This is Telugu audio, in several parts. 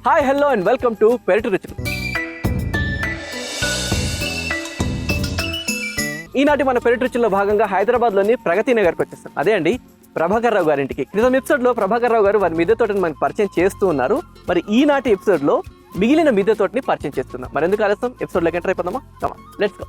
Hi hello and welcome to పెరటి రుచులు. ఈనాటి మన పెరటి రుచుల్లో భాగంగా హైదరాబాద్లోని ప్రగతి నగర్కి వచ్చేస్తాం. అదే అండి ప్రభాకర్ రావు గారింటికి. క్రితం ఎపిసోడ్లో ప్రభాకర్ రావు గారు వారి మిద్దె తోటని మనకు పరిచయం చేస్తూ ఉన్నారు. మరి ఈనాటి ఎపిసోడ్లో మిగిలిన మిద్దె తోటని పరిచయం చేస్తున్నాం. మరి ఎందుకు ఆలస్యం, ఎపిసోడ్లోకి ఎంటర్ అయిపోదామా? Come on let's go.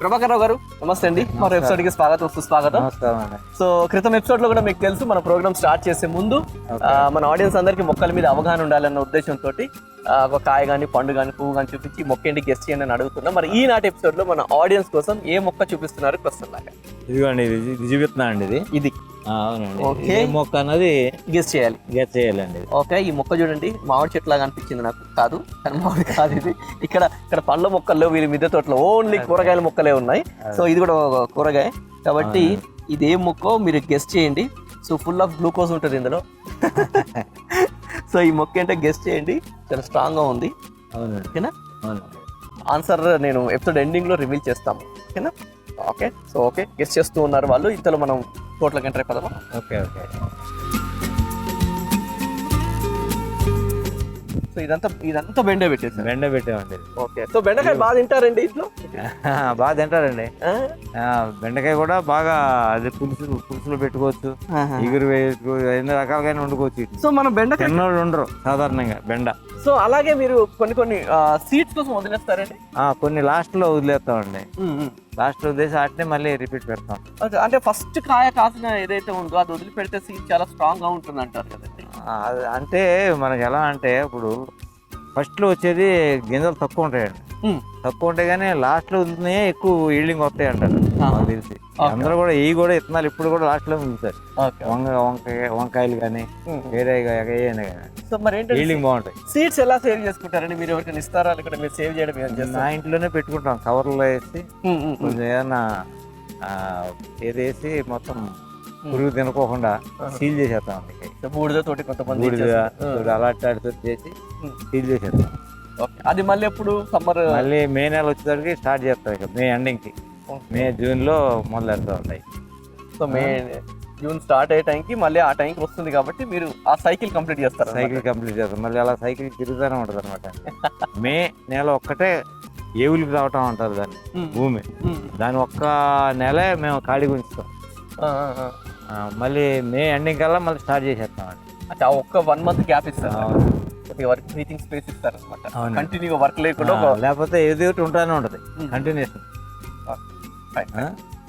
Prabhakar Rao garu నమస్తే అండి. మరో ఎపిసోడ్ కి స్వాగతం. సో క్రితం ఎపిసోడ్ లో కూడా మీకు తెలుసు, మన ప్రోగ్రామ్ స్టార్ట్ చేసే ముందు మన ఆడియన్స్ అందరికి మొక్కల మీద అవగాహన ఉండాలన్న ఉద్దేశంతో ఒక కాయ కానీ పండు కానీ పువ్వు కానీ చూపించి మొక్క ఏంటి గెస్ట్ చేయండి అని అడుగుతున్నాం. మరి ఈనాటి ఎపిసోడ్ లో మన ఆడియన్స్ కోసం ఏ మొక్క చూపిస్తున్నారు క్వశ్చన్ లాగా? ఇదిగోండి, ఇది చూపిస్తున్నా అండి. ఇది అవునండి. ఓకే, మొక్క అన్నది గెస్ట్ చేయాలండి. ఓకే, ఈ మొక్క చూడండి మామిడి చెట్టు లాగా అనిపించింది నాకు. కాదు, కానీ మామిడి కాదు ఇది. ఇక్కడ పండ్ల మొక్కల్లో వీరి మిద్దె తోటలో ఓన్లీ కూరగాయల మొక్కలే ఉన్నాయి. సో ఇది కూడా ఒక కూరగాయ కాబట్టి ఇది ఏ మొక్కో మీరు గెస్ట్ చేయండి. సో ఫుల్ ఆఫ్ గ్లూకోజ్ ఉంటుంది ఇందులో. సో ఈ మొక్క ఏంటో గెస్ట్ చేయండి, చాలా స్ట్రాంగ్ గా ఉంది. ఓకేనా? ఆన్సర్ నేను ఎపిసోడ్ ఎండింగ్ లో రివీల్ చేస్తాము. ఓకేనా? ఓకే, సో ఓకే గెస్ట్ చేస్తూ ఉన్నారు వాళ్ళు. ఇంతలో మనం తోటలోకి ఎంటర్ అయిపోదామా? Okay okay. సో ఇదంతా బెండ పెట్టామండి. ఓకే, సో బెండకాయ బాగా తింటారండి ఇంట్లో? బాగా తింటారండి. బెండకాయ కూడా బాగా అది పులుసులో పెట్టుకోవచ్చు, ఎగురు వేసుకోవచ్చు, ఎన్ని రకాలుగా వండుకోవచ్చు. సో మనం బెండకాయ ఉండరు సాధారణంగా బెండ. సో అలాగే మీరు కొన్ని సీడ్స్ కోసం వదిలేస్తారండి? కొన్ని లాస్ట్ లో వదిలేస్తామండి. లాస్ట్ లో వదిలేసి వాటిని మళ్ళీ రిపీట్ పెడతాం. అంటే ఫస్ట్ కాయ కాసిన ఏదైతే ఉందో అది వదిలిపెడితే సీడ్ చాలా స్ట్రాంగ్ గా ఉంటుంది అంటారు కదండి. అంటే మనకి ఎలా అంటే ఇప్పుడు ఫస్ట్ లో వచ్చేది గింజలు తక్కువ ఉంటాయండి. తక్కువ ఉంటాయి కానీ లాస్ట్ లో వదిలినాయే ఎక్కువ ఈల్డింగ్ వస్తాయి అంటారు నాకు తెలిసి. అందరూ కూడా కూడా ఇత్తనాలు ఇప్పుడు కూడా లాస్ట్ లో వదులుతారు. వంకాయలు కానీ వేరే ఏదైనా కానీ. సో మరి ఈల్డింగ్ బాగుంటాయి. సీడ్స్ ఎలా సేవ్ చేసుకుంటారండి? మీరు ఎవరికైనా ఇస్తారా లేకపోతే మీరు సేవ్ చేయడం? మా ఇంట్లోనే పెట్టుకుంటాం, కవర్లో వేసి కొంచెం ఏదైనా ఏదేసి మొత్తం పురుగు తినకోకుండా సీల్ చేసేస్తాం. బూడిదతోటి కొంతమంది అలాంటి చేసి సీల్ చేసేస్తాం. అది మళ్ళీ ఎప్పుడు సమ్మర్ మళ్ళీ మే నెల వచ్చేసరికి స్టార్ట్ చేస్తాం. ఇక మే ఎండింగ్ కి, మే జూన్ లో మొదలు పెడతా ఉంటాయి. సో మే జూన్ స్టార్ట్ అయ్యే టైంకి మళ్ళీ ఆ టైంకి వస్తుంది కాబట్టి మీరు ఆ సైకిల్ కంప్లీట్ చేస్తారు. మళ్ళీ అలా సైకిల్ తిరుగుతూనే ఉంటుంది అనమాట. మే నెల ఒక్కటే ఏవులకి రావటం అంటారు దాన్ని, భూమి. దాని ఒక్క నెలే మేము ఖాళీగా ఉంచుతాం. మళ్ళీ మే ఎండింగ్ కల్లా మళ్ళీ స్టార్ట్ చేసేస్తాం అండి. అంటే ఒక్క 1 month గ్యాప్ ఇస్తారు, వర్క్ బ్రీతింగ్ స్పేస్ ఇస్తారు అనమాట. కంటిన్యూగా వర్క్ లేకుండా, లేకపోతే ఏదో ఒకటి ఉంటానే ఉంటుంది కంటిన్యూషన్.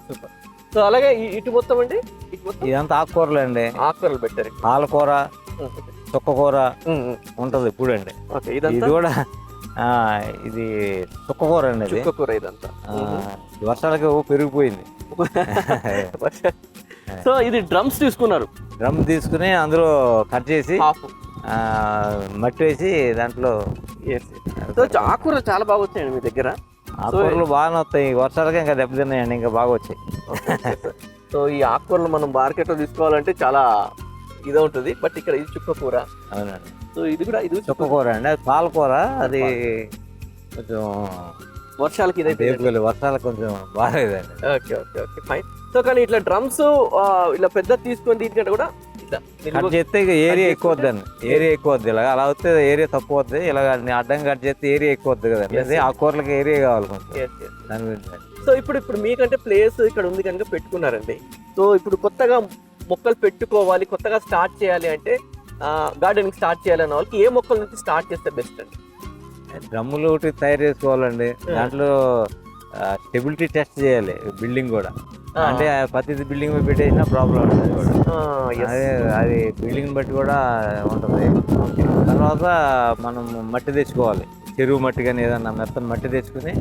సూపర్. సో అలాగే ఇటు మొత్తం అండి, ఇదంతా ఆకుకూరలు అండి. ఆకుకూరలు పెట్టారు. పాలకూర, చుక్కకూర ఉంటది ఇప్పుడు అండి. ఇది కూడా ఇది చుక్కకూర అండి. చుక్కకూర ఇదంతా వర్షాలకి పెరిగిపోయింది. సో ఇది డ్రమ్స్ తీసుకున్నారు. డ్రమ్ తీసుకుని అందులో కట్ చేసి మట్టి వేసి దాంట్లో ఆకుకూర చాలా బాగా వచ్చాయండి మీ దగ్గర. ఆకుకూరలు బాగానే వస్తాయి, వర్షాలకి ఇంకా దెబ్బతిన్నాయండి, ఇంకా బాగా వచ్చాయి. సో ఈ ఆకుకూరలు మనం మార్కెట్లో తీసుకోవాలంటే చాలా ఇదే ఉంటుంది. బట్ ఇక్కడ ఇది చుక్కకూర. అవునండి. సో ఇది చుక్కకూర అండి. అది పాలకూర. అది కొంచెం వర్షాలకి ఇదైతే వర్షాలకు కొంచెం బాగాలేదండి. Okay okay okay fine. So కానీ ఇట్లా డ్రమ్స్ ఇలా పెద్ద తీసుకొని దీనికంటే కూడా కట్ చేస్తే ఇక ఏరియా ఎక్కువ వద్దండి. ఏరియా ఎక్కువ వద్దు. ఇలాగ అలా వస్తే ఏరియా తక్కువ వద్ది. ఇలాగ అడ్డం కట్ చేస్తే ఏరియా ఎక్కువ వద్దు కదండి. ఆ కూరలకి ఏరియా కావాలి కొంచెం దాని గురించి. సో ఇప్పుడు మీకంటే ప్లేస్ ఇక్కడ ఉంది కనుక పెట్టుకున్నారండి. సో ఇప్పుడు కొత్తగా మొక్కలు పెట్టుకోవాలి, కొత్తగా స్టార్ట్ చేయాలి అంటే, గార్డెనింగ్ స్టార్ట్ చేయాలన్న వాళ్ళకి ఏ మొక్కల నుంచి స్టార్ట్ చేస్తే బెస్ట్ అండి? డ్రమ్ములు ఒకటి తయారు చేసుకోవాలండి. దాంట్లో స్టెబిలిటీ టెస్ట్ చేయాలి. బిల్డింగ్ కూడా అంటే ప్రతి బిల్డింగ్ పెట్టేసినా ప్రాబ్లం ఉంటుంది. అది బిల్డింగ్ బట్టి కూడా ఉంటుంది. తర్వాత మనం మట్టి తెచ్చుకోవాలి, చెరువు మట్టి కానీ ఏదన్నా మెత్తని మట్టి తెచ్చుకుని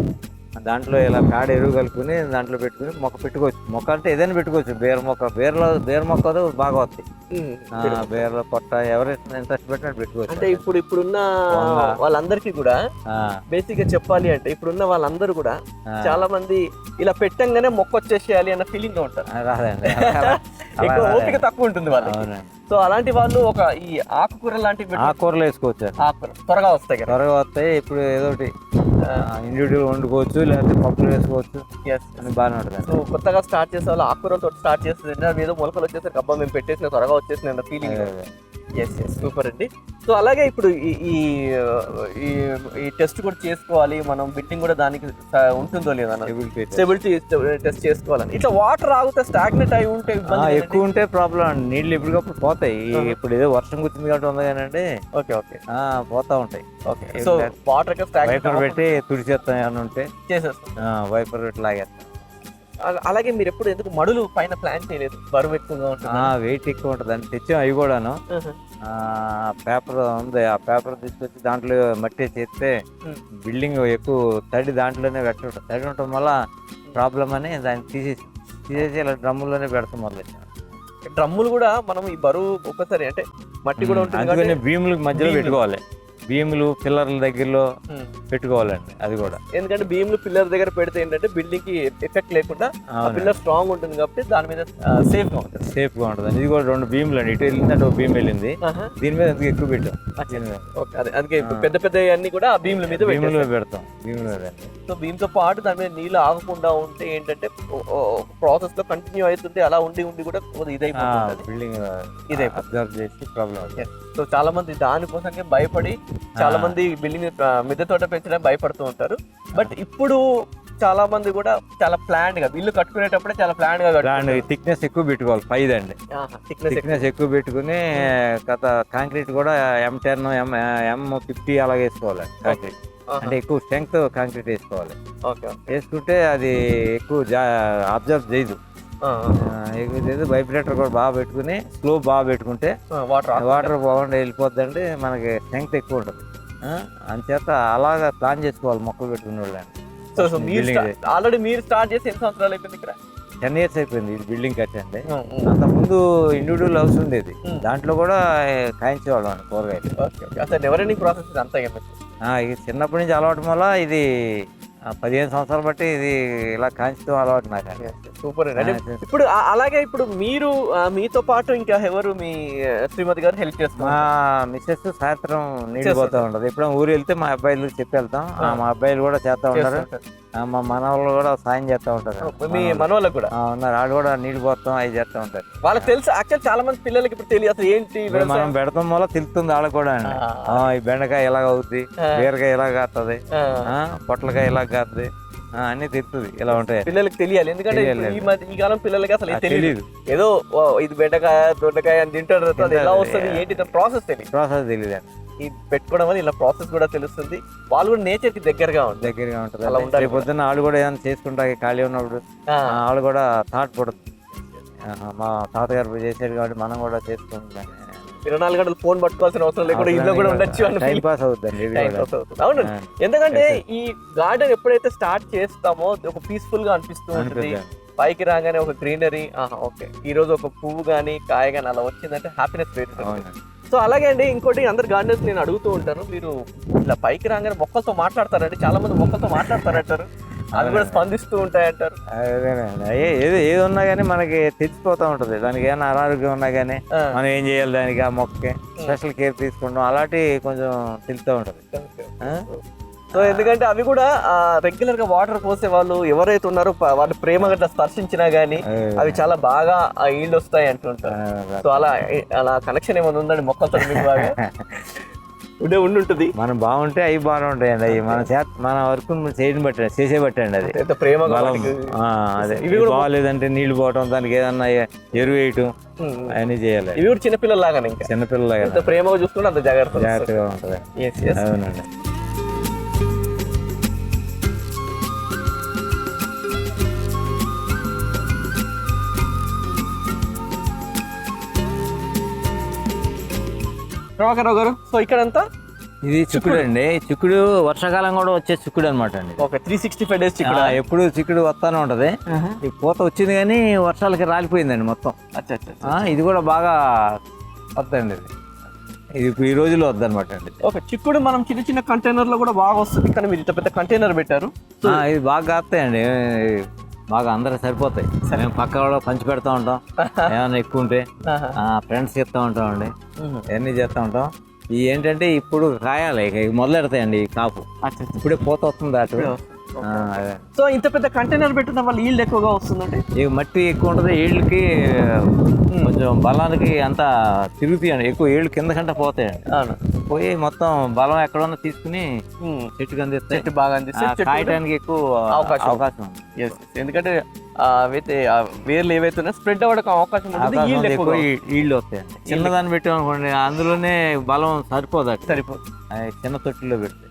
దాంట్లో ఇలా పేడ ఎరువు కలుపుకుని దాంట్లో పెట్టుకుని మొక్క పెట్టుకోవచ్చు. మొక్క అంటే ఏదైనా పెట్టుకోవచ్చు. బీర మొక్క బాగా వస్తాయి. బీరలో పొట్ట ఎవరైతే ఇంట్రెస్ట్ పెట్టినట్టు పెట్టుకోవచ్చు. అంటే ఇప్పుడున్న వాళ్ళందరికీ కూడా బేసిక్ గా చెప్పాలి అంటే ఇప్పుడున్న వాళ్ళందరూ కూడా చాలా మంది ఇలా పెట్టంగానే మొక్క వచ్చేసేయాలి అన్న ఫీలింగ్ గా ఉంటారు. రాదండి, ఎక్కువ ఓపిక తక్కువ ఉంటుంది వాళ్ళకి. సో అలాంటి వాళ్ళు ఒక ఈ ఆకుకూర లాంటివి ఆకుకూరలు వేసుకోవచ్చు. ఆకుకూర త్వరగా వస్తాయి. ఇప్పుడు ఏదో ఒకటి ఇండివిజువల్ వండుకోవచ్చు, లేకపోతే పప్పులు వేసుకోవచ్చు. బాగానే ఉంటుంది. సో కొత్తగా స్టార్ట్ చేసే వాళ్ళు ఆకుకూరలతో స్టార్ట్ చేస్తుంది. ఏదో మొలకలు వచ్చేసరికి అబ్బా మేము పెట్టేసిన త్వరగా వచ్చేసిన అన్న ఫీలింగ్. సూపర్ అండి. సో అలాగే ఇప్పుడు ఈ టెస్ట్ కూడా చేసుకోవాలి మనం, బిట్టింగ్ కూడా దానికి ఉంటుందో లేదా స్టెబిలిటీ టెస్ట్ చేసుకోవాలని. ఇట్లా వాటర్ ఆగితే స్టాగ్నెట్ అయి ఉంటే ఎక్కువ ఉంటే ప్రాబ్లం అండి. నీళ్ళు ఎప్పటికప్పుడు పోతాయి. ఇప్పుడు ఏదో వర్షం కూర్చుంది కాబట్టి ఉంది కానీ ఓకే పోతా ఉంటాయి. సో వాటర్ వైపర్ పెట్టి తుడిచేస్తాం ఏమైనా ఉంటే చేసేస్తాం. వైపర్ పెట్టి లాగేస్తాం. అలాగే మీరు ఎప్పుడు ఎందుకు మడులు పైన ప్లాన్ చేయలేదు? బరువు ఎక్కువగా ఉంటుంది, వెయిట్ ఎక్కువ ఉంటుంది అని తెచ్చాం. అవి కూడాను పేపర్ ఉంది. ఆ పేపర్ తీసుకొచ్చి దాంట్లో మట్టి చేస్తే బిల్డింగ్ ఎక్కువ తడి దాంట్లోనే పెట్టడం, తడి ఉండటం వల్ల ప్రాబ్లం అని దాన్ని తీసేసి ఇలా డ్రమ్ముల్లోనే పెడతాం మొదలెట్టాం. డ్రమ్ములు కూడా మనం ఈ బరువు ఒక్కసారి అంటే మట్టి కూడా ఉంటుంది, అందుకని భీములు మధ్యలో పెట్టుకోవాలి. భీములు పిల్లర్ల దగ్గరలో పెట్టుకోవాలండి. అది కూడా ఎందుకంటే భీములు పిల్లర్ దగ్గర పెడితే ఏంటంటే బిల్డింగ్ కి ఎఫెక్ట్ లేకుండా పిల్లర్ స్ట్రాంగ్ ఉంటుంది కాబట్టి దాని మీద సేఫ్ గా ఉంటుంది. ఇది కూడా 2 భీములు అండి. ఇటు వెళ్ళింది అటు భీమ్ వెళ్ళింది. దీని మీద ఎందుకు ఎక్కువ పెట్టాం. అందుకే పెద్ద అన్ని కూడా భీముల మీద పెడతాం. సో భీమ్ తో పాటు దాని మీద నీళ్ళు ఆగకుండా ఉంటే ఏంటంటే ప్రాసెస్ లో కంటిన్యూ అవుతుంది. అలా ఉండి కూడా ఇదైపోతుంది, బిల్డింగ్ అబ్జర్వ్ చేసి ప్రాబ్లం. సో చాలా మంది దానికోసమే భయపడి చాలా మంది బిల్డింగ్ మిద్దె తోట పెంచడానికి భయపడుతూ ఉంటారు. బట్ ఇప్పుడు చాలా మంది కూడా చాలా ప్లాన్ గా ఇల్లు కట్టుకునేటప్పుడే చాలా ప్లాన్ గా థిక్నెస్ ఎక్కువ పెట్టుకోవాలి. పైదండి థిక్నెస్ ఎక్కువ పెట్టుకుని కాంక్రీట్ కూడా M10 M50 అలాగే వేసుకోవాలి. కాంక్రీట్ అంటే ఎక్కువ స్ట్రెంగ్త్ కాంక్రీట్ వేసుకోవాలి. వేసుకుంటే అది ఎక్కువ అబ్జర్వ్ చేయదు. వైబ్రేటర్ కూడా బాగా పెట్టుకుని స్లో బాగా పెట్టుకుంటే వాటర్ బాగుండి వెళ్ళిపోద్దండి. మనకి స్ట్రెంగ్త్ ఎక్కువ ఉంటుంది. అంచేత అలాగా ప్లాన్ చేసుకోవాలి మొక్కలు పెట్టుకునే వాళ్ళని. ఆల్రెడీ మీరు స్టార్ట్ చేసి ఎన్ని సంవత్సరాలు అయిపోయింది? ఇక్కడ 10 years అయిపోయింది ఇది బిల్డింగ్ కట్టండి. అంతకుముందు ఇండివిజువల్ హౌస్ ఉండేది, దాంట్లో కూడా కాయించేవాళ్ళం కూరగాయలు. అసలు నెవర్-ఎండింగ్ ప్రాసెస్ అంతా. ఇది చిన్నప్పటి నుంచి అలవాటు వల్ల ఇది 15 సంవత్సరాలు బట్టి ఇది ఇలా కాంచుతూ అలవాటు నాకు. సూపర్ అండి. ఇప్పుడు అలాగే ఇప్పుడు మీరు మీతో పాటు ఇంకా ఎవరు మీ శ్రీమతి గారు హెల్ప్ చేస్తారు? మా మిస్సెస్ సాయంత్రం నీళ్ళు పోతూ ఉంటది. ఎప్పుడైనా ఊరు వెళ్తే మా అబ్బాయిలు చెప్పి వెళ్తాం. మా అబ్బాయిలు కూడా చేస్తూ ఉంటారు. మా మనవాళ్ళు కూడా సాయం చేస్తూ ఉంటారు. మీ మనవాళ్ళకు కూడా ఉన్నారు, వాళ్ళు కూడా నీళ్ళు పోతాం అవి చేస్తూ ఉంటారు. వాళ్ళకి తెలుసు. యాక్చువల్ చాలా మంది పిల్లలకి ఇప్పుడు తెలియదు అసలు ఏంటి మనం పెడతాం వల్ల తెలుస్తుంది వాళ్ళకి కూడా. ఈ బెండకాయ ఎలాగ అవుద్ది, బీరకాయ ఎలాగ కాస్తుంది, పొట్లకాయ ఎలాగ కాస్తుంది అన్ని తెలుస్తుంది. ఇలా ఉంటాయి పిల్లలకి తెలియాలి. ఎందుకంటే ఈ కాలం పిల్లలకి అసలు తెలియదు. ఏదో ఇది బెండకాయ దొండకాయ అని తింటారు, అది ఎలా వస్తుంది ఏంటి ప్రాసెస్ తెలియదు. ఈ పెట్టుకోవడం వల్ల ఇలా ప్రాసెస్ కూడా తెలుస్తుంది. వాళ్ళు కూడా నేచర్ కి దగ్గరగా ఉంటుంది. అలా ఉండాలి. పొద్దున్న వాళ్ళు కూడా ఏమైనా చేసుకుంటా ఖాళీ ఉన్నప్పుడు వాళ్ళు కూడా థాట్ పడుతుంది. మా తాతగారు చేసేది కాబట్టి మనం కూడా చేసుకుంటాం. 24 గంటలు ఫోన్ పట్టుకోవాల్సిన అవసరం లేకుండా ఇంట్లో కూడా ఉండొచ్చు అని టైం పాస్ అవుతుంది. అవునండి. ఎందుకంటే ఈ గార్డెన్ ఎప్పుడైతే స్టార్ట్ చేస్తామో ఒక పీస్ఫుల్ గా అనిపిస్తూ ఉంటుంది. పైకి రాగానే ఒక గ్రీనరీ, ఓకే ఈ రోజు ఒక పువ్వు గానీ కాయ గానీ అలా వచ్చిందంటే హ్యాపీనెస్ పెరుగుతుంది. సో అలాగే అండి ఇంకోటి అందరు గార్డెనర్స్ నేను అడుగుతూ ఉంటాను, మీరు ఇలా పైకి రాగానే మొక్కలతో మాట్లాడతారండి. చాలా మంది మొక్కలతో మాట్లాడతారంటారు, అవి కూడా స్పందిస్తూ ఉంటాయంటారు. ఏది ఉన్నా కానీ మనకి తెలిసిపోతా ఉంటది. దానికి ఏమైనా అనారోగ్యం ఉన్నా కానీ మనం ఏం చేయాలి, దానికి ఆ మొక్కకి స్పెషల్ కేర్ తీసుకుంటాం, అలాంటి కొంచెం తెలుస్తూ ఉంటది. సో ఎందుకంటే అవి కూడా రెగ్యులర్ గా వాటర్ పోసే వాళ్ళు ఎవరైతే ఉన్నారో వాళ్ళు ప్రేమగా స్పర్శించినా గానీ అవి చాలా బాగా ఈల్డ్ వస్తాయి అంటుంటారు. సో అలా కనెక్షన్ ఏమైనా ఉందండి మొక్కలతో మీకు బాగా ఉండుంటుంది? మనం బాగుంటే అవి బాగుంటాయండి. అవి మన వర్క్ చేయడం బట్టండి, చేసే బట్టండి. అది ప్రేమగా అదే బాగాలేదంటే నీళ్లు పోవటం, దానికి ఏదన్నా ఎరువు వేయటం అవన్నీ చేయాలి. ఇవి కూడా చిన్నపిల్లల లాగా, ఇంకా చిన్నపిల్లలాగా ప్రేమగా చూసుకుంటే అంత జాగ్రత్తగా ఉంటుంది. అవునండి. ప్రభాకర్ రావు గారు, సో ఇక్కడంతా ఇది చిక్కుడు అండి. చిక్కుడు వర్షాకాలం కూడా వచ్చే చిక్కుడు అనమాట అండి. ఓకే, 365 డేస్ చిక్కుడు. ఎప్పుడు చిక్కుడు వస్తానే ఉంటది. ఈ పూత వచ్చింది కానీ వర్షాలకి రాలిపోయిందండి మొత్తం. ఇది కూడా బాగా వద్దండి. ఇది ఈ రోజుల్లో వద్దనమాట అండి. ఓకే, చిక్కుడు మనం చిన్న చిన్న కంటైనర్ లో కూడా బాగా వస్తుంది, కానీ మీరు ఇంత పెద్ద కంటైనర్ పెట్టారు. ఇది బాగా కాస్తాయండి, బాగా అందరికి సరిపోతాయి. మేము పక్క కూడా పంచి పెడతా ఉంటాం ఏమైనా ఎక్కువ ఉంటే, ఫ్రెండ్స్ చెప్తా ఉంటాం అండి, ఇవన్నీ చేస్తూ ఉంటాం. ఇవి ఏంటంటే ఇప్పుడు కాయాలి, ఇక మొదలెడతాయండి ఈ కాపు. ఇప్పుడే పూత వస్తుంది అటు. సో ఇంత పెద్ద కంటైనర్ పెట్టడం వల్ల ఈల్డ్ ఎక్కువగా వస్తుందండి. ఇక మట్టి ఎక్కువ ఉంటుంది, ఈళ్ళకి కొంచెం బలానికి అంతా తిరుగుతాయండి. ఎక్కువ ఏళ్ళు కింద కంటే పోతాయండి. పోయి మొత్తం బలం ఎక్కడన్నా తీసుకుని చెట్టుకి అందిస్తే, చెట్టు బాగా అందిస్తే కాయటానికి ఎక్కువ అవకాశం ఉంది. ఎందుకంటే వేర్లు ఏవైతే స్ప్రెడ్ అవ్వడానికి అవకాశం ఉంటుంది, ఈళ్ళు వస్తాయండి. చిన్నదాన్ని పెట్టామనుకోండి అందులోనే బలం సరిపోదు, చిన్న తొట్టిలో పెడితే.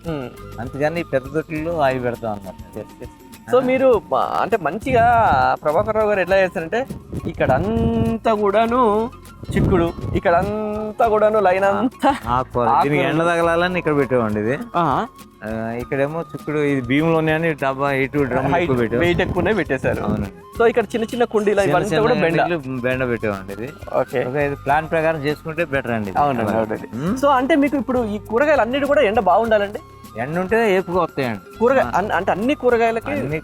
అంతేగాని పెద్ద తొట్టిలో అవి పెడతాం అన్నమాట. సో మీరు అంటే మంచిగా ప్రభాకర్ రావు గారు ఎట్లా చేస్తారంటే ఇక్కడ అంతా కూడాను చిక్కుడు, ఇక్కడ అంతా కూడాను లైన్ అంతా దీనికి ఎండ తగలాలని ఇక్కడ పెట్టేవండి. ఇది ఇక్కడేమో చిక్కుడు, ఇది భీములోనే అని డబ్బా ఇటు డ్రమ్ వెయిట్ ఎక్కువనే పెట్టేశారు. సో ఇక్కడ చిన్న చిన్న కుండీలు బెండ పెట్టేవండి. ఇది ఓకే, ఇది ప్లాన్ ప్రకారం చేసుకుంటే బెటర్ అండి. అవునండి. సో అంటే మీకు ఇప్పుడు ఈ కూరగాయలు అన్నిటి కూడా ఎండ బాగుండాలండి. ఎండ ఉంటే ఏపుగా వస్తాయండి కూరగాయ. అంటే అన్ని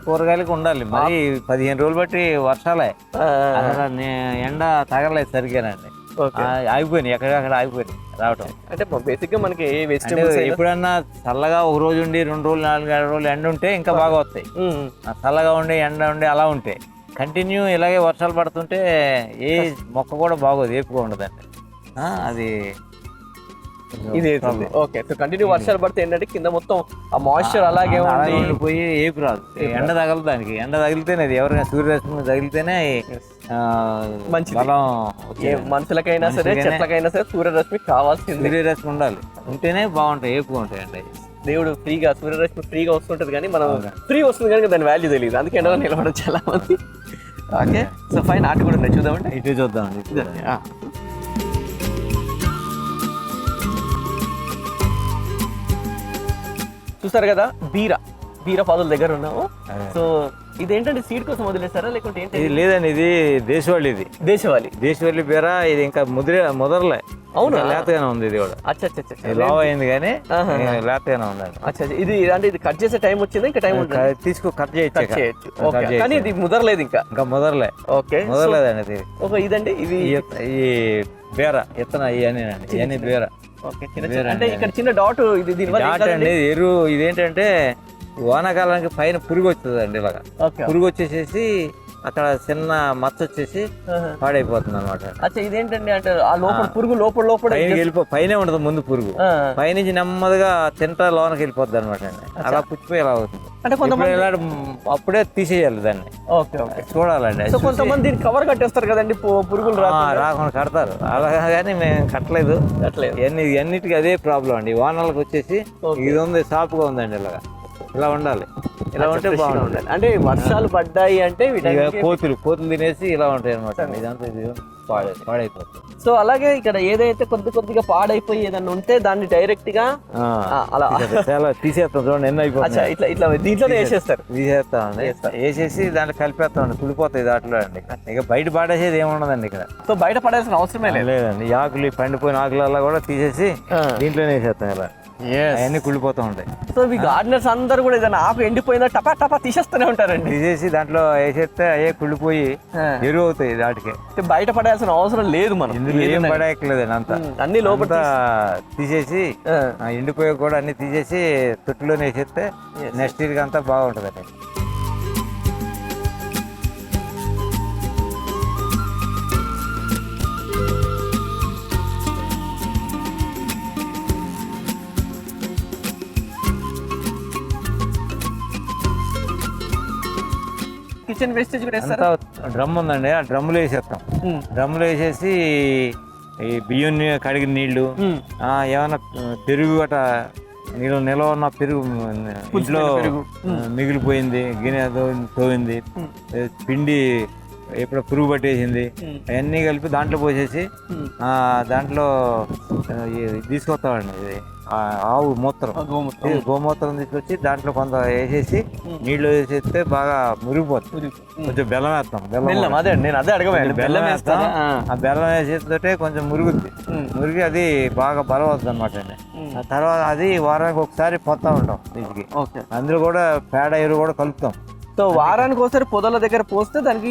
కూరగాయలకి ఉండాలి. మరి 15 రోజులు బట్టి వర్షాలే, ఎండ తగలేదు సరిగానండి. ఆగిపోయినాయి, ఎక్కడెక్కడ ఆగిపోయినాయి రావటం. అంటే బేసిక్ గా మనకి వెజిటేబుల్స్ ఎప్పుడన్నా చల్లగా ఒక రోజు ఉండి 2 రోజులు 4 రోజులు ఎండ ఉంటే ఇంకా బాగా వస్తాయి. చల్లగా ఉండి ఎండ ఉండి అలా ఉంటాయి. కంటిన్యూ ఇలాగే వర్షాలు పడుతుంటే ఏ మొక్క కూడా బాగోదు, ఏపుగా ఉండదండి. అది ఇది ఓకే. సో కంటిన్యూ వర్షాలు పడితే ఏంటంటే కింద మొత్తం ఆ మాయిశ్చర్ అలాగే ఉండిపోయి ఏపు రాదు. ఎండ తగలదు దానికి. ఎండ తగిలితేనే, అది ఎవరైనా సూర్యరశ్మి తగిలితేనే మంచి బలం. మనుషులకైనా సరే చెట్లకైనా సరే సూర్యరశ్మి కావాల్సింది, సూర్యరశ్మి ఉండాలి, ఉంటేనే బాగుంటాయి, ఏపుగా ఉంటాయండి. దేవుడు ఫ్రీగా సూర్యరశ్మి ఫ్రీగా వస్తుంటది, కానీ మనం ఫ్రీ వస్తుంది కానీ దాని వాల్యూ తెలియదు. అందుకే ఎండలో నిలబడదు చాలా మంది. Okay, so fine. ఆట కూడా ఉన్నాయి, చూద్దామంటే ఇటు చూద్దామండి. చూసారు కదా, బీర పాదుల దగ్గర ఉన్నాము. సో ఇదేంటంటే సీడ్ కోసం వదిలేస్తారా లేకుంటే ఏంటి? లేదండి, ఇది దేశవాళీ. దేశవాళీ బీర. ఇది ఇంకా ముదరలే. అవును, లేతగానే ఉంది. ఇది కూడా లావ్ అయింది కానీ లేతగానే ఉందండి. ఇది అంటే ఇది కట్ చేసే టైం వచ్చింది, ఇంకా టైం కట్ చేయొచ్చు. కానీ ఇది ముదరలేదు, ఇంకా ముదరలే. ఓకే, ముదరలేదండి ఇది. ఓకే, ఇదండి ఇది ఈ బీర ఇత్తన ఇవన్నీ బీర. అంటే ఇక్కడ చిన్న డాట్ ఇది అండి ఎరువు. ఇదేంటంటే వానాకాలానికి పైన పురుగు వస్తుంది అండి. ఇలాగా పురుగు వచ్చేసేసి అక్కడ చిన్న మచ్చ వచ్చేసి పాడైపోతుంది అనమాట. ఇదేంటండి అంటే ఆ లోపల పురుగు లోపల పైన ఉండదు ముందు పురుగు, పైనుంచి నెమ్మదిగా తింటా లోనకి వెళ్ళిపోద్ది అనమాట అండి. అలా పుచ్చిపోయి ఎలా అవుతుంది అంటే అప్పుడే తీసేయాలి దాన్ని. చూడాలండి. కొంతమంది కవర్ కట్టేస్తారు కదండి పురుగులు రాకుండా కడతారు. అలా కానీ మేము కట్టలేదు. అన్నిటికీ అదే ప్రాబ్లం అండి. వానలకు వచ్చేసి ఇది ఉంది, సాపుగా ఉందండి. ఇలా ఉండాలి, ఇలా ఉంటే బాగుంటుంది. అంటే వర్షాలు పడ్డాయి అంటే కోతులు తినేసి ఇలా ఉంటాయి అనమాట. ఇదంతా పాడైపోతుంది. సో అలాగే ఇక్కడ ఏదైతే కొద్దిగా పాడైపోయి ఏదన్నా ఉంటే దాన్ని డైరెక్ట్ గా అలా చాలా తీసేస్తాం. చూడండి ఎన్ని అయిపోతాయి. ఇట్లా దీంట్లోనే తీసేస్తామండి. వేసేసి దాంట్లో కలిపేస్తామండి, కుళ్ళిపోతాయి దాంట్లో అండి. ఇక బయట పాడేసేది ఏముండదండి ఇక్కడ. సో బయట పడేసిన అవసరమే లేదండి. ఆకులు పండిపోయిన ఆకులల్లా కూడా తీసేసి దీంట్లోనే వేసేస్తాం. ఇలా అవన్నీ కుళ్ళిపోతూ ఉంటాయి. సో ఈ గార్డెనర్స్ అందరూ కూడా ఏదైనా ఆకు ఎండిపోయిందో టపా తీసేస్తూనే ఉంటారండి. తీసేసి దాంట్లో వేసేస్తే అయ్యే కుళ్ళిపోయి ఎరువు అవుతాయి. వాటికి బయట పడాల్సిన అవసరం లేదు. మనం ఏం పడేయట్లేదండి. అంతా అన్ని లోపల తీసేసి ఎండిపోయి కూడా అన్ని తీసేసి తొట్టులోనే వేసేస్తే నెక్స్ట్ ఇయర్కి అంతా బాగుంటుందండి. కిచెన్ వేస్టేజ్ కూడా డ్రమ్ ఉందండి, ఆ డ్రమ్ములు వేసేస్తాం. డ్రమ్ములు వేసేసి ఈ బియ్యం కడిగిన నీళ్లు, ఏమైనా పెరుగు గట్రా నిల్వ ఉన్న పెరుగు ఇంట్లో మిగిలిపోయింది, గిన్నె తోయింది, పిండి ఎప్పుడు పురుగు పట్టేసింది, అవన్నీ కలిపి దాంట్లో పోసేసి దాంట్లో తీసుకొస్తామండి. ఇది ఆవు మూత్రం, గోమూత్రం. ఇది గోమూత్రం తీసుకొచ్చి దాంట్లో కొంత వేసేసి నీళ్లు వేసేస్తే బాగా మురిగిపోతుంది. కొంచెం బెల్లం వేస్తాం, బెల్లం అదే నేను అదే అడగలేదు. బెల్లం వేస్తాం. ఆ బెల్లం వేసేస్తే కొంచెం మురుగుద్ది, మురిగి అది బాగా బలం వస్తుంది అనమాట అండి. ఆ తర్వాత అది వారానికి ఒకసారి పోతా ఉంటాం ఇంటికి. అందులో కూడా పేడ ఎరువు కూడా కలుపుతాం. సో వారానికి ఒకసారి పొదల దగ్గర పోస్తే దానికి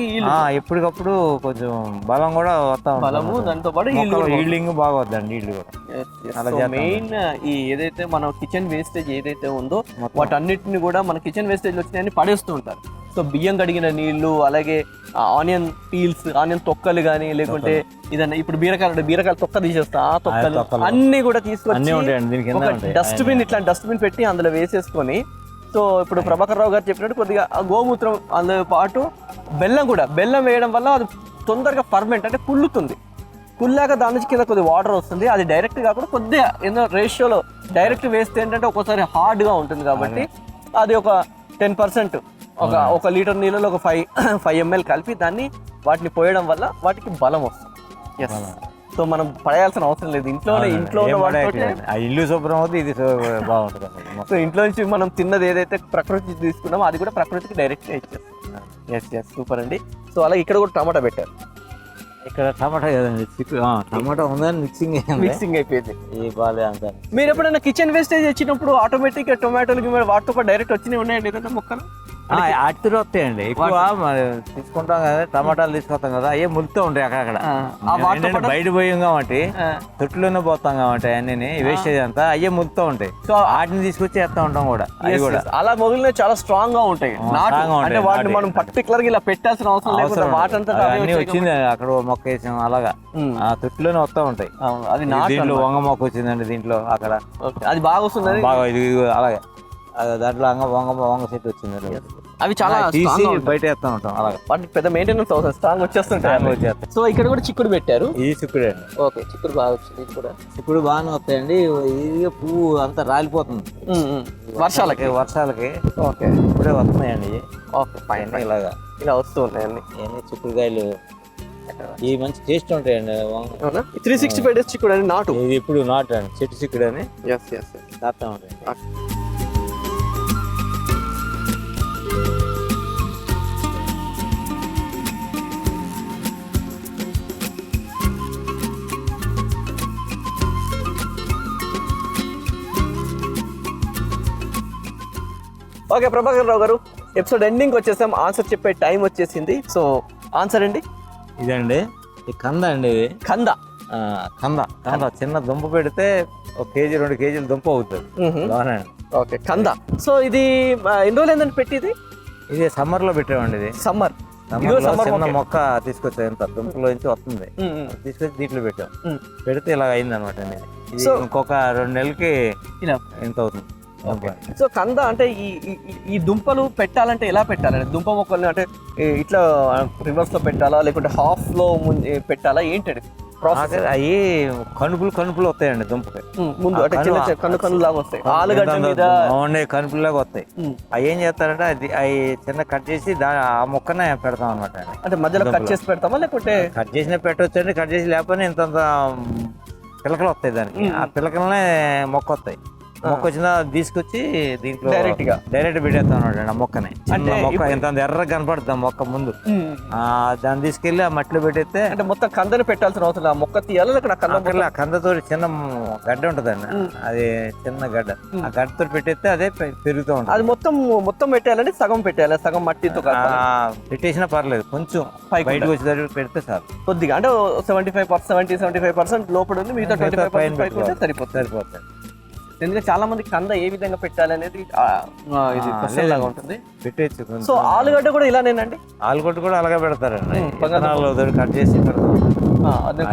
ఎప్పటికప్పుడు కొంచెం బలం కూడా వస్తా బలము, దాంతో పాటు ఈల్డింగ్ బాగా వద్దండి. నీళ్లు కూడా మెయిన్ ఈ ఏదైతే మన కిచెన్ వేస్టేజ్ ఏదైతే ఉందో వాటన్నిటిని కూడా మన కిచెన్ వేస్టేజ్ వచ్చినాయని పడేస్తూ ఉంటారు. సో బియ్యం కడిగిన నీళ్లు, అలాగే ఆనియన్ పీల్స్, ఆనియన్ తొక్కలు కానీ, లేకుంటే ఏదన్నా ఇప్పుడు బీరకాయల తొక్క తీసేస్తా, ఆ తొక్కలు అన్ని కూడా తీసుకొచ్చి డస్ట్బిన్, ఇట్లా డస్ట్బిన్ పెట్టి అందులో వేసేసుకొని, సో ఇప్పుడు ప్రభాకర్ రావు గారు చెప్పినట్టు కొద్దిగా గోమూత్రం అందులో పాటు బెల్లం వేయడం వల్ల అది తొందరగా ఫర్మెంట్ అంటే కుళ్ళుతుంది. కుళ్ళాక దాని నుంచి కింద కొద్దిగా వాటర్ వస్తుంది. అది డైరెక్ట్ కాకుండా కొద్దిగా ఏదో రేషియోలో డైరెక్ట్ వేస్తే ఏంటంటే ఒక్కోసారి హార్డ్గా ఉంటుంది. కాబట్టి అది ఒక 10% ఒక లీటర్ నీళ్ళలో ఒక 5 ml కలిపి వాటిని పోయడం వల్ల వాటికి బలం వస్తుంది. ఎస్, సో మనం పడేయాల్సిన అవసరం లేదు. ఇంట్లో ఇల్లు శుభ్రం అవుతుంది, ఇది బాగుంటుంది. సో ఇంట్లో నుంచి మనం తిన్నది ఏదైతే ప్రకృతి తీసుకున్నామో అది కూడా ప్రకృతికి డైరెక్ట్గా ఇచ్చేస్తాం. ఎస్, సూపర్ అండి. సో అలాగే ఇక్కడ కూడా టమాటా పెట్టారు. ఇక్కడ టమాటా కదండి, టమాటా ఉందని మిక్సింగ్ అయిపోయింది. మీరు ఎప్పుడైనా కిచెన్ వేస్టేజ్ వచ్చినప్పుడు ఆటోమేటిక్ గా టొమాటోలు వాటితో పాటు డైరెక్ట్ వచ్చినవి ఉన్నాయండి ఏదైనా మొక్కలు? అటుతూరు వస్తాయండి. ఎక్కువ తీసుకుంటాం కదా, టమాటాలు తీసుకొస్తాం కదా, అయ్యే ములుతూ ఉంటాయి అక్కడ. బయట పోయాం కాబట్టి తొట్టులోనే పోతాం కాబట్టి అన్ని వేస్టేజ్ అంతా అయ్యే ములుతూ ఉంటాయి. సో వాటిని తీసుకొచ్చి వేస్తా ఉంటాం కూడా. అవి కూడా అలా మొదలనే చాలా స్ట్రాంగ్ గా ఉంటాయి. అంటే వాటిని మనం పర్టికులర్ గా ఇలా పెట్టాల్సిన అవసరం లేదు. వాటంతా అన్ని వచ్చింది అక్కడ మొక్క వేసాం, అలాగా ఆ తొట్టులోనే వస్తూ ఉంటాయి. అది దీంట్లో వంగ మొక్క వచ్చిందండి, దీంట్లో అక్కడ అది బాగా వస్తుంది. బాగా ఇది అలాగే దాంట్లో వంగ చెట్టు వచ్చింది. అవి చాలా తీసి బయట వేస్తా ఉంటాం. అలాగే వాటికి పెద్ద మెయింటెనెన్స్ అవసరం, స్ట్రాంగ్ వచ్చేస్తుంటాయి. సో ఇక్కడ కూడా చిక్కుడు పెట్టారు. ఇది చిక్కుడు అండి. ఓకే, చిక్కుడు బాగా వచ్చింది. ఇది కూడా చిక్కుడు బాగానే వస్తాయండి. ఇది పువ్వు అంతా రాలిపోతుంది వర్షాలకి. ఓకే, ఇప్పుడే వస్తున్నాయండి. Okay, fine. ఇలాగా ఇలా వస్తూ ఉన్నాయండి చిక్కుడుకాయలు. ఇవి మంచి టేస్ట్ ఉంటాయండి. 365 days చిక్కుడు అని నాటు. ఇది ఇప్పుడు నాటు అండి, చెట్టు చిక్కుడు అని నాటుతా ఉంటాయి. ఓకే ప్రభాకర్ రావు గారు, ఎపిసోడ్ ఎండింగ్ వచ్చేసాం. ఆన్సర్ చెప్పే టైం వచ్చేసింది. సో ఆన్సర్ అండి? ఇదండి, ఈ కంద అండి. ఇది కంద. చిన్న దుంప పెడితే 1 kg 2 kg దుంప అవుతుంది. ఓకే, కంద. సో ఇది ఎన్ని రోజులు ఏంటంటే పెట్టింది? ఇది సమ్మర్ లో పెట్టామండి. ఇది సమ్మర్ చిన్న మొక్క తీసుకొచ్చా, ఎంత దుంపలో నుంచి వస్తుంది, తీసుకొచ్చి దీంట్లో పెట్టాం. పెడితే ఇలా అయింది అనమాట. ఇంకొక 2 నెలలకి ఎంత అవుతుంది. సో కంద అంటే ఈ దుంపలు పెట్టాలంటే ఎలా పెట్టాలంటే, దుంప మొక్కల్ని అంటే ఇట్లా రివర్స్ లో పెట్టాలా, లేకుంటే హాఫ్ లో పెట్టాలా, ఏంటంటే అవి కనుపులు వస్తాయండి దుంపకి ముందు, అంటే కన్ను లాగా వస్తాయి, ఆలుగడ్డ మీద కనుపులు లాగా వస్తాయి. అవి ఏం చేస్తారంటే అవి చిన్న కట్ చేసి ఆ మొక్కనే పెడతాం అనమాట. అంటే మధ్యలో కట్ చేసి పెడతామా, లేకుంటే కట్ చేసిన పెట్టవచ్చు అండి. కట్ చేసి లేకపోతే ఇంత పిలకలు వస్తాయి దానికి. ఆ పిలకలనే మొక్క వస్తాయి. మొక్క వచ్చిన తీసుకొచ్చి దీంట్లో డైరెక్ట్ పెట్టేస్తాం అనమాట. ఆ మొక్కని మొక్క ఇంత ఎర్ర కనపడుతుంది మొక్క ముందు. దాన్ని తీసుకెళ్లి ఆ మట్టిలో పెట్టేస్తే అంటే మొత్తం కందని పెట్టాల్సిన అవసరం. ఆ మొక్క తీయాలి, కందతో చిన్న గడ్డ ఉంటదండి, అది చిన్న గడ్డ. ఆ గడ్డతో పెట్టేస్తే అదే పెరుగుతూ ఉంటుంది. అది మొత్తం పెట్టాలంటే సగం పెట్టాలి, సగం మట్టితో పెట్టేసినా పర్లేదు, కొంచెం బయటకు వచ్చేటట్టు పెడితే సార్ కొద్దిగా. అంటే 75% లోపల ఉంది, మిగతా 25% సరిపోతుంది. ఎందుకంటే చాలా మంది కంద ఏ విధంగా పెట్టాలి అనేది ఇది క్వశ్చన్ లాగా ఉంటుంది. పెట్టేచ్చు. సో ఆలుగడ్డ కూడా ఇలానేనండి? ఆలుగడ్డ కూడా అలాగే పెడతారండి. కట్ చేసి పెడతాం,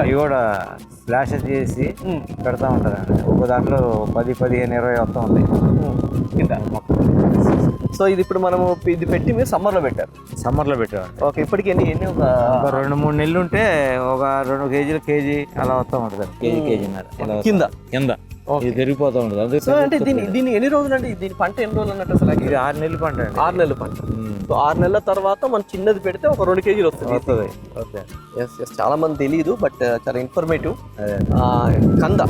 అవి కూడా స్లాష్ చేసి పెడతా ఉంటారండి. ఒక దాంట్లో 10, 15, 20 వస్తూ ఉంటాయి కింద మొక్క. సో ఇది ఇప్పుడు మనము ఇది పెట్టి మీరు సమ్మర్ లో పెట్టారు. ఓకే, ఇప్పటికి ఎన్ని ఒక 2-3 నెలలు ఉంటే ఒక 2 kg అలా వస్తూ ఉంటుంది. కేజీన్నర కింద ఇది పెరిగిపోతూ ఉంటుంది. అంటే దీన్ని ఎన్ని రోజులు అండి? దీని పంట ఎన్ని రోజులు అన్నట్టు? అసలు ఇది 6 నెలల పంట అండి. 6 నెలల పంట. సో 6 నెలల తర్వాత మనం చిన్నది పెడితే ఒక 2 కేజీలు వస్తుంది. వస్తుంది. ఓకే. ఎస్ ఎస్, చాలా మంది తెలియదు, బట్ చాలా ఇన్ఫర్మేటివ్. అదే. కంద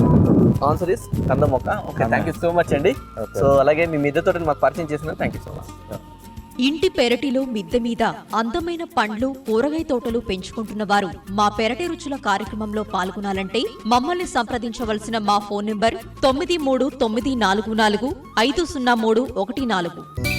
ఆన్సర్ ఇస్ కంద మొక్క. Okay, thank you so much అండి. సో అలాగే మీ మిద్దె తోటని మాకు పరిచయం చేసిన థ్యాంక్ యూ సో మచ్. ఇంటి పెరటిలో మిద్దె మీద అందమైన పండ్లు, కూరగాయ తోటలు పెంచుకుంటున్న వారు మా పెరటి రుచుల కార్యక్రమంలో పాల్గొనాలంటే మమ్మల్ని సంప్రదించవలసిన మా ఫోన్ నెంబర్ 9394450314.